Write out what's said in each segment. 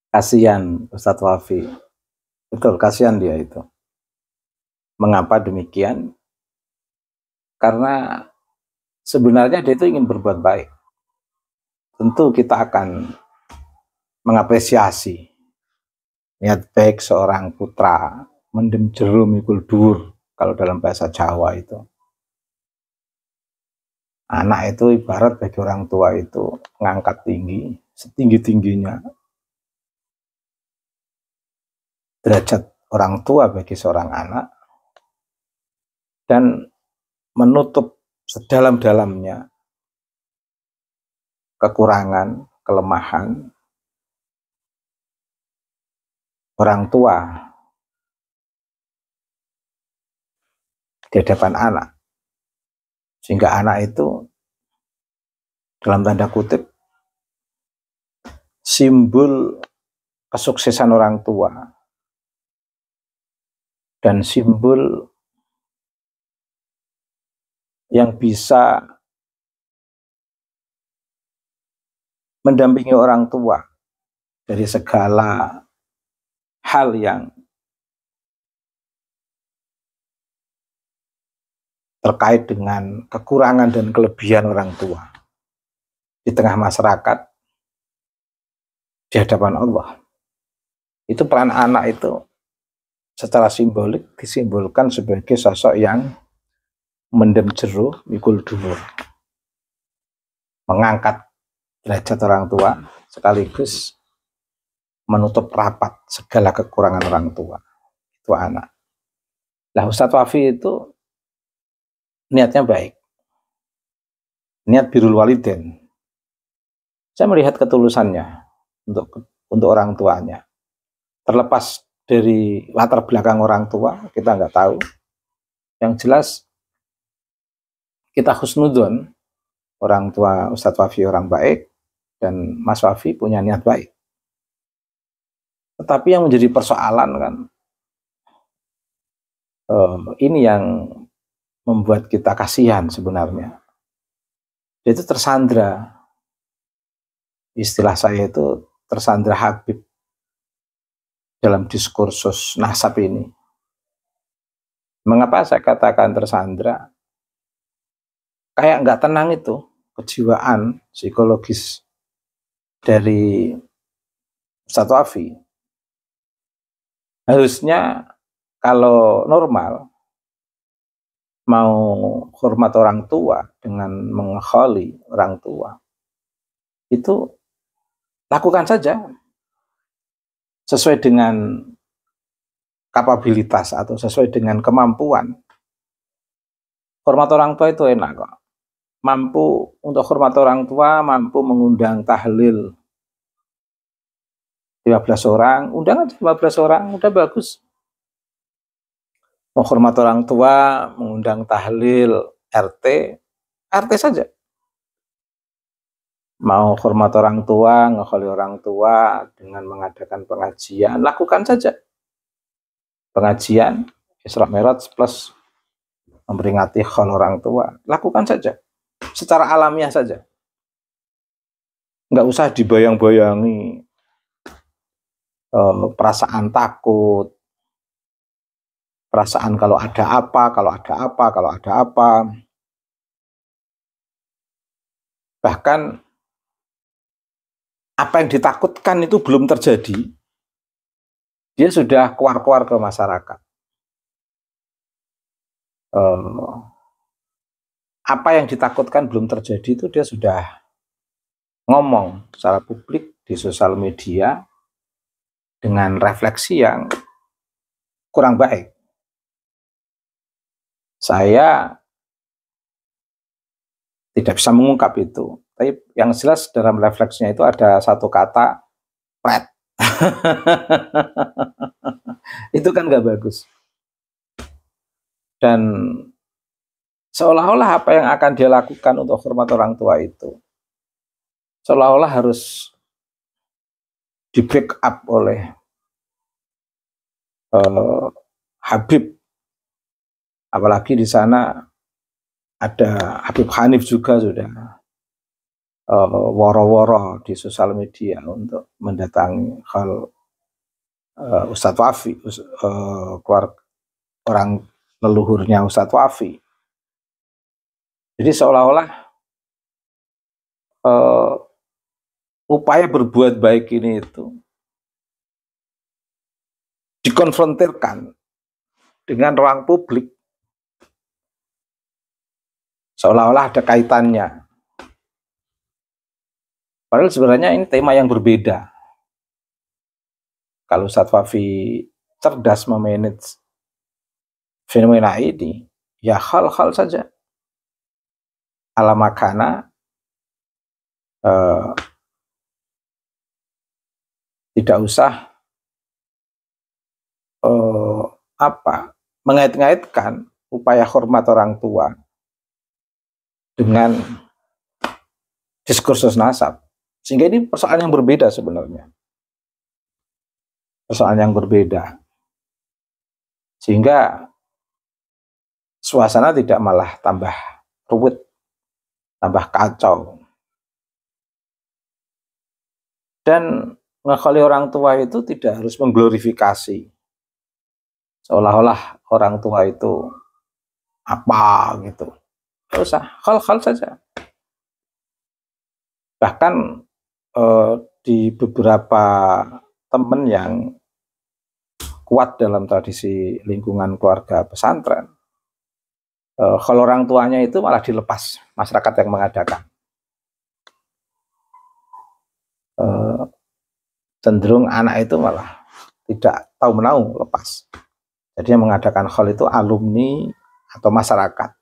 Kasihan Ustadz Wafi. Betul, kasihan dia itu. Mengapa demikian? Karena sebenarnya dia itu ingin berbuat baik. Tentu kita akan mengapresiasi niat baik seorang putra mendem jero mikul dhuwur, kalau dalam bahasa Jawa itu. Anak itu ibarat bagi orang tua itu ngangkat tinggi, setinggi-tingginya derajat orang tua bagi seorang anak, dan menutup sedalam-dalamnya kekurangan, kelemahan orang tua di hadapan anak. Sehingga anak itu dalam tanda kutip simbol kesuksesan orang tua dan simbol yang bisa mendampingi orang tua dari segala hal yang terkait dengan kekurangan dan kelebihan orang tua di tengah masyarakat, di hadapan Allah. Itu peran anak itu secara simbolik disimbolkan sebagai sosok yang mendem jero mikul dhuwur, mengangkat derajat orang tua sekaligus menutup rapat segala kekurangan orang tua. Itu anak. Nah, Ustadz Wafi itu niatnya baik, niat birrul walidain. Saya melihat ketulusannya untuk orang tuanya. Terlepas dari latar belakang orang tua, kita nggak tahu. Yang jelas kita husnudzon, orang tua Ustadz Wafi orang baik, dan Mas Wafi punya niat baik. Tetapi yang menjadi persoalan kan, ini yang membuat kita kasihan sebenarnya. Dia itu tersandra. Istilah saya itu tersandra Habib dalam diskursus nasab ini. Mengapa saya katakan tersandra? Kayak nggak tenang itu kejiwaan psikologis dari Ustadz Wafi. Harusnya kalau normal mau hormat orang tua dengan mengholi orang tua, itu lakukan saja sesuai dengan kapabilitas atau sesuai dengan kemampuan. Hormat orang tua itu enak kok. Mampu untuk hormat orang tua, mampu mengundang tahlil 15 orang, undang aja 15 orang, udah bagus. Mau hormat orang tua, mengundang tahlil RT, RT saja. Mau hormat orang tua, ngeholi orang tua dengan mengadakan pengajian, lakukan saja. Pengajian Isra Mi'raj plus memperingati khol orang tua, lakukan saja. Secara alamiah saja. Nggak usah dibayang-bayangi perasaan takut, perasaan kalau ada apa, kalau ada apa, kalau ada apa. Bahkan apa yang ditakutkan itu belum terjadi, dia sudah keluar-keluar ke masyarakat. Apa yang ditakutkan belum terjadi itu dia sudah ngomong secara publik di sosial media dengan refleksi yang kurang baik. Saya tidak bisa mengungkap itu, tapi yang jelas dalam refleksinya itu ada satu kata, pret. Itu kan nggak bagus. Dan seolah-olah apa yang akan dia lakukan untuk hormat orang tua itu seolah-olah harus di backup oleh Habib, apalagi di sana ada Habib Hanif juga sudah woro-woro di sosial media untuk mendatangi hal Ustadz Wafi, orang leluhurnya Ustadz Wafi. Jadi seolah-olah upaya berbuat baik ini itu dikonfrontirkan dengan ruang publik, seolah-olah ada kaitannya. Padahal sebenarnya ini tema yang berbeda. Kalau Ustadz Wafi cerdas memanage fenomena ini, ya hal-hal saja. Ala makana tidak usah mengait-ngaitkan upaya hormat orang tua dengan diskursus nasab. Sehingga ini persoalan yang berbeda sebenarnya. Persoalan yang berbeda. Sehingga suasana tidak malah tambah ruwet, tambah kacau. Dan mengakali orang tua itu tidak harus mengglorifikasi. Seolah-olah orang tua itu apa gitu. Tidak usah, hal-hal saja. Bahkan di beberapa teman yang kuat dalam tradisi lingkungan keluarga pesantren, kalau orang tuanya itu malah dilepas masyarakat yang mengadakan. Cenderung anak itu malah tidak tahu menau lepas. Jadi yang mengadakan hal itu alumni atau masyarakat.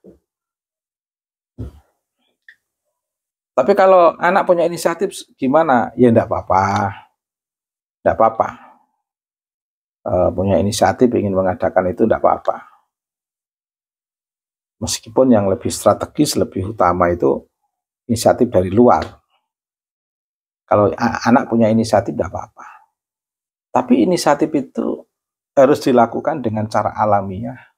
Tapi kalau anak punya inisiatif gimana? Ya enggak apa-apa. Enggak apa-apa. Punya inisiatif ingin mengadakan itu enggak apa-apa. Meskipun yang lebih strategis, lebih utama itu inisiatif dari luar. Kalau anak punya inisiatif enggak apa-apa. Tapi inisiatif itu harus dilakukan dengan cara alamiah,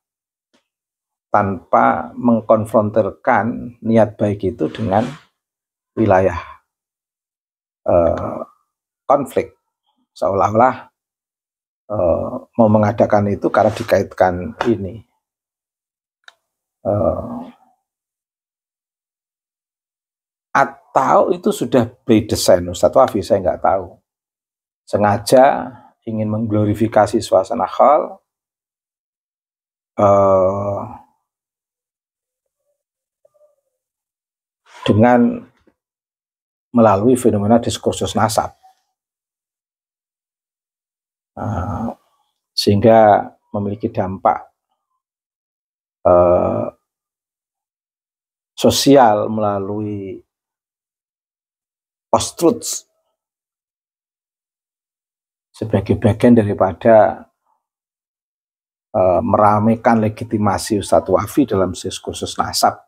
tanpa mengkonfrontirkan niat baik itu dengan wilayah konflik, seolah-olah mau mengadakan itu karena dikaitkan ini atau itu sudah by design. Ustadz Wafi, saya nggak tahu, sengaja ingin mengglorifikasi suasana hal dengan melalui fenomena diskursus nasab, sehingga memiliki dampak sosial melalui post-truth sebagai bagian daripada meramaikan legitimasi Ustadz Wafi dalam diskursus nasab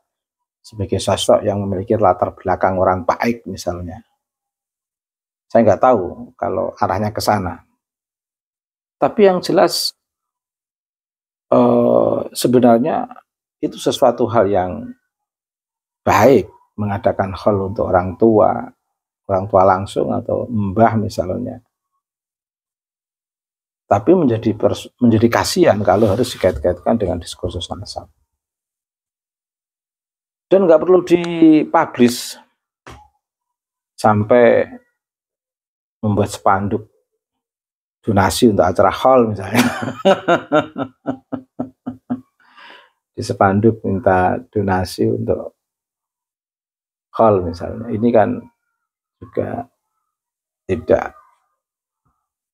sebagai sosok yang memiliki latar belakang orang baik misalnya. Saya nggak tahu kalau arahnya ke sana. Tapi yang jelas sebenarnya itu sesuatu hal yang baik, mengadakan hal untuk orang tua langsung atau mbah misalnya. Tapi menjadi kasihan kalau harus dikait-kaitkan dengan diskursus nasab. Dan nggak perlu dipublish sampai membuat spanduk donasi untuk acara hall misalnya. Di spanduk minta donasi untuk hall misalnya. Ini kan juga tidak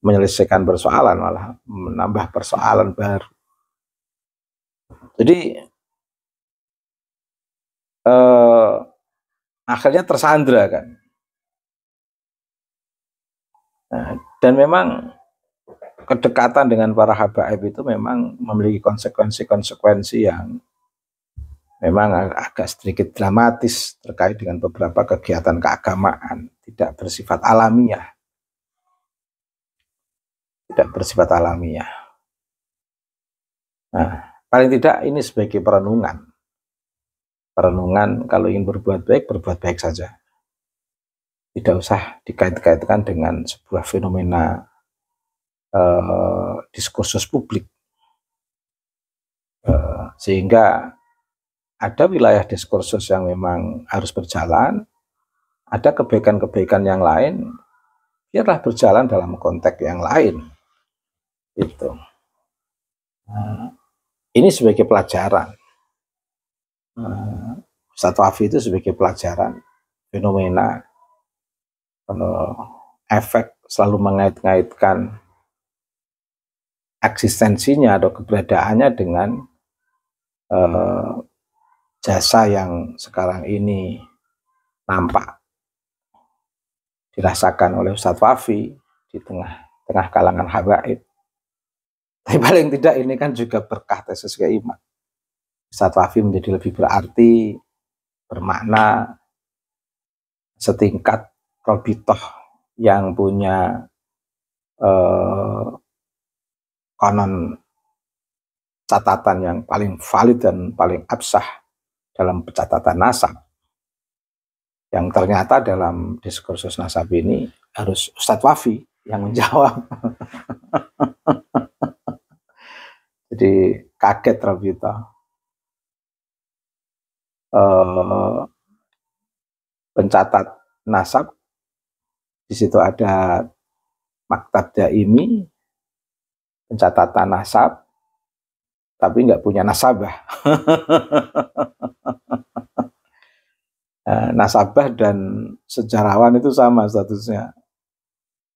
menyelesaikan persoalan, malah menambah persoalan baru. Jadi akhirnya tersandra kan. Nah, dan memang kedekatan dengan para habaib itu memang memiliki konsekuensi yang memang agak sedikit dramatis terkait dengan beberapa kegiatan keagamaan, tidak bersifat alamiah. Tidak bersifat alamiah. Nah, paling tidak ini sebagai perenungan. Perenungan kalau ingin berbuat baik saja. tidak usah dikait-kaitkan dengan sebuah fenomena diskursus publik, sehingga ada wilayah diskursus yang memang harus berjalan, ada kebaikan-kebaikan yang lain, biarlah berjalan dalam konteks yang lain. Itu. Ini sebagai pelajaran. Ustadz Wafi itu sebagai pelajaran fenomena efek selalu mengait-ngaitkan eksistensinya atau keberadaannya dengan jasa yang sekarang ini nampak dirasakan oleh Ustadz Wafi di tengah kalangan habaib. Tapi paling tidak ini kan juga berkah tesis keiman. Ustadz Wafi menjadi lebih berarti, bermakna, setingkat robitoh yang punya konon catatan yang paling valid dan paling absah dalam pencatatan nasab, yang ternyata dalam diskursus nasab ini harus Ustadz Wafi yang menjawab. Jadi kaget Robito. Pencatat nasab, di situ ada maktab daimi, pencatatan nasab, tapi nggak punya nasabah. Nasabah dan sejarawan itu sama statusnya.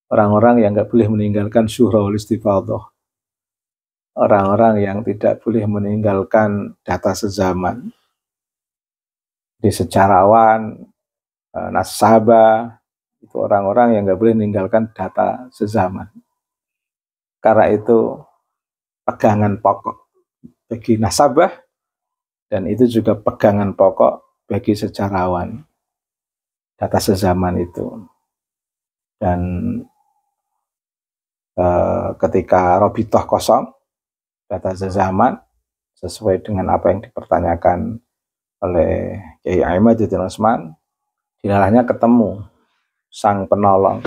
Orang-orang yang nggak boleh meninggalkan syuhra wal istifadhah. Orang-orang yang tidak boleh meninggalkan data sezaman. Di sejarawan, nasabah, itu orang-orang yang nggak boleh meninggalkan data sezaman. Karena itu pegangan pokok bagi nasabah, dan itu juga pegangan pokok bagi sejarawan, data sezaman itu. Dan ketika robitoh kosong, data sezaman, sesuai dengan apa yang dipertanyakan oleh Kiai Aimaduddin Utsman, dilalahnya ketemu sang penolong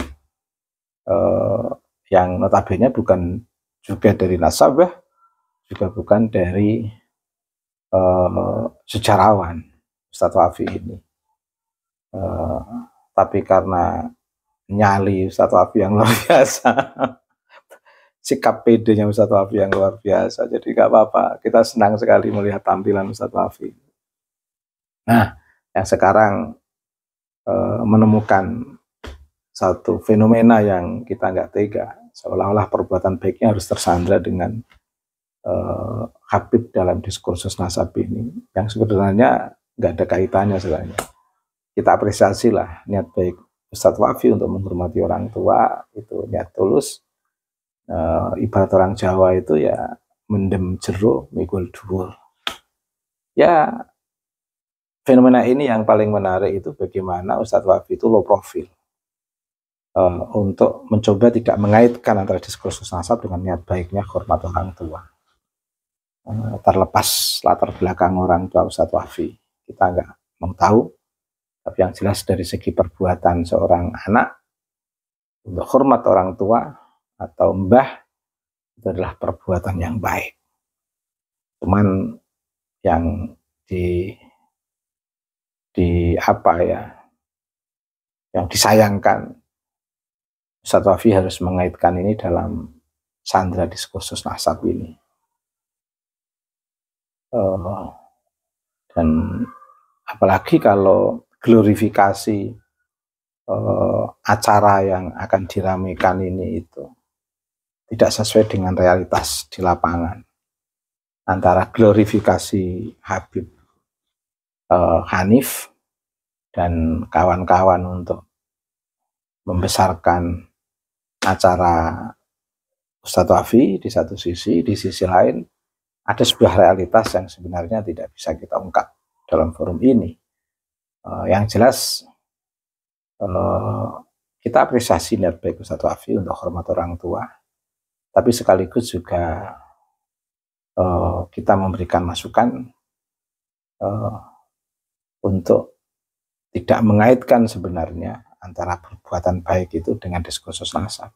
yang notabene bukan juga dari nasabah, juga bukan dari sejarawan Ustadz Wafi ini, tapi karena nyali Ustadz Wafi yang luar biasa, sikap pedenya Ustadz Wafi yang luar biasa, jadi gak apa-apa, kita senang sekali melihat tampilan Ustadz Wafi. Nah, yang sekarang menemukan satu fenomena yang kita nggak tega, seolah-olah perbuatan baiknya harus tersandra dengan Habib dalam diskursus nasab ini, yang sebenarnya nggak ada kaitannya sebenarnya. Kita apresiasi lah niat baik Ustadz Wafi untuk menghormati orang tua, itu niat tulus. Ibarat orang Jawa itu ya mendem jero mikul dhuwur. Ya, fenomena ini yang paling menarik itu bagaimana Ustadz Wafi itu low profile, untuk mencoba tidak mengaitkan antara diskursus nasab dengan niat baiknya hormat orang tua. Terlepas latar belakang orang tua Ustadz Wafi, kita nggak mau tahu, tapi yang jelas dari segi perbuatan seorang anak untuk hormat orang tua atau mbah, itu adalah perbuatan yang baik. Cuman yang di apa ya, yang disayangkan, Ustadz Wafi harus mengaitkan ini dalam sandra diskursus nasab ini. Dan apalagi kalau glorifikasi acara yang akan diramekan ini itu tidak sesuai dengan realitas di lapangan, antara glorifikasi Habib Hanif dan kawan-kawan untuk membesarkan acara Ustadz Wafi di satu sisi, di sisi lain ada sebuah realitas yang sebenarnya tidak bisa kita ungkap dalam forum ini. Yang jelas kita apresiasi niat baik Ustadz Wafi untuk hormat orang tua, tapi sekaligus juga kita memberikan masukan untuk tidak mengaitkan sebenarnya antara perbuatan baik itu dengan diskursus nasab.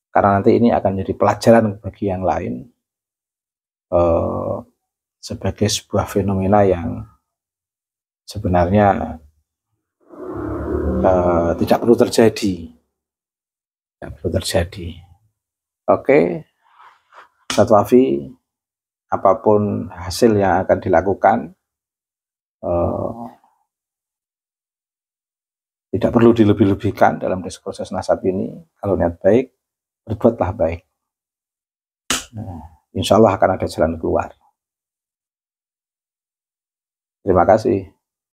Karena nanti ini akan menjadi pelajaran bagi yang lain sebagai sebuah fenomena yang sebenarnya tidak perlu terjadi. Tidak perlu terjadi. Oke, Ustadz Wafi, apapun hasil yang akan dilakukan, tidak perlu dilebih-lebihkan dalam diskursus nasab ini. Kalau niat baik, berbuatlah baik. Insya Allah akan ada jalan keluar. Terima kasih.